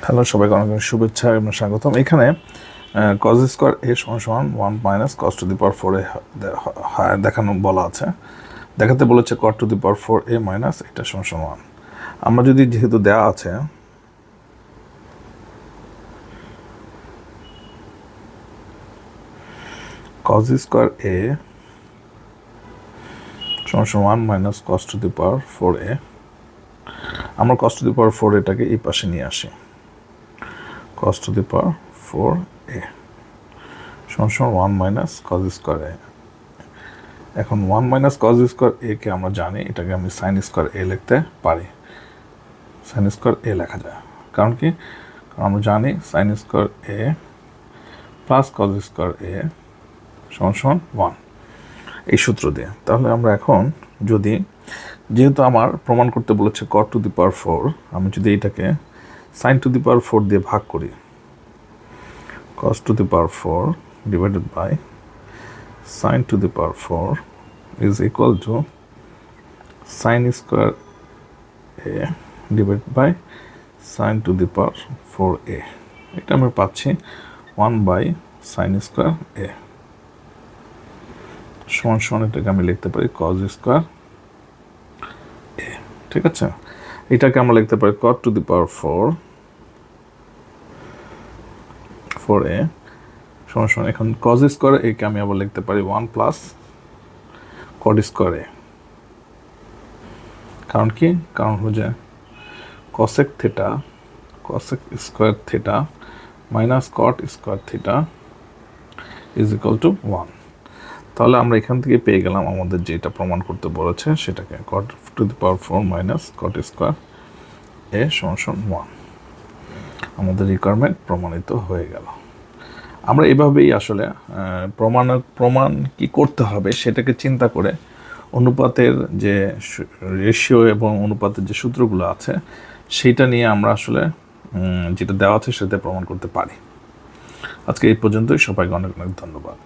Hello, সবাইকে অনেক অনেক শুভেচ্ছা এবং স্বাগতম। এখানে কজ স্কোয়ার এ সমান 1 minus cos two the power 4 এ দেখানো বলা আছে, দেখাতে বলেছে cot to the power 4 A minus এটা সমান 1। আমরা যদি যেহেতু দেওয়া আছে কজ স্কোয়ার এ সমান 1 minus cos two the power 4 এ, আমরা কস টু দি পাওয়ার 4 এটাকে এই পাশে নিয়ে আসি। cos to the power 4a সমান 1 মাইনাস কজ স্কোয়ার এ। এখন 1 মাইনাস কজ স্কোয়ার এ কে আমরা জানি, এটাকে আমি সাইন স্কোয়ার এ লিখতে পারি। সাইন স্কোয়ার এ লেখা যায়, কারণ কি, কারণ আমরা জানি সাইন স্কোয়ার এ প্লাস কজ স্কোয়ার এ সমান 1, এই সূত্র দিয়ে। তাহলে আমরা এখন যদি, যেহেতু আমার প্রমাণ করতে বলেছে কট টু দি পাওয়ার 4, আমি যদি এটাকে সাইন টু দি পাওয়ার 4 দিয়ে ভাগ করি, cos to the power 4 divided by sin to the power 4 is equal to sin square a divided by sin to the power 4a। এটা আমি পাচ্ছি 1 by sin square a সমান এটাকে আমি লিখতে পারি cos square a। ঠিক আছে, এটাকে আমরা লিখতে পারি cot to the power 4a সমান এখন cos স্কোয়ার এ কে আমি আবার লিখতে পারি 1 প্লাস cot স্কোয়ার এ। কারণ কি, কারণ হচ্ছে cosec theta cosec square theta minus cot square theta is equal to 1। তাহলে আমরা এখান থেকে পেয়ে গেলাম আমাদের যেটা প্রমাণ করতে বলেছে সেটাকে, cot to the power 4 minus cot square এ সমান 1। আমাদের রিকোয়ারমেন্ট প্রমাণিত হয়ে গেল। আমরা এভাবেই আসলে প্রমাণ কি করতে হবে সেটাকে চিন্তা করে অনুপাতের যে রেশিও এবং অনুপাতের যে সূত্রগুলো আছে সেইটা নিয়ে আমরা আসলে যেটা দেওয়া আছে সেটা প্রমাণ করতে পারি। আজকে এই পর্যন্তই, সবাইকে অনেক অনেক ধন্যবাদ।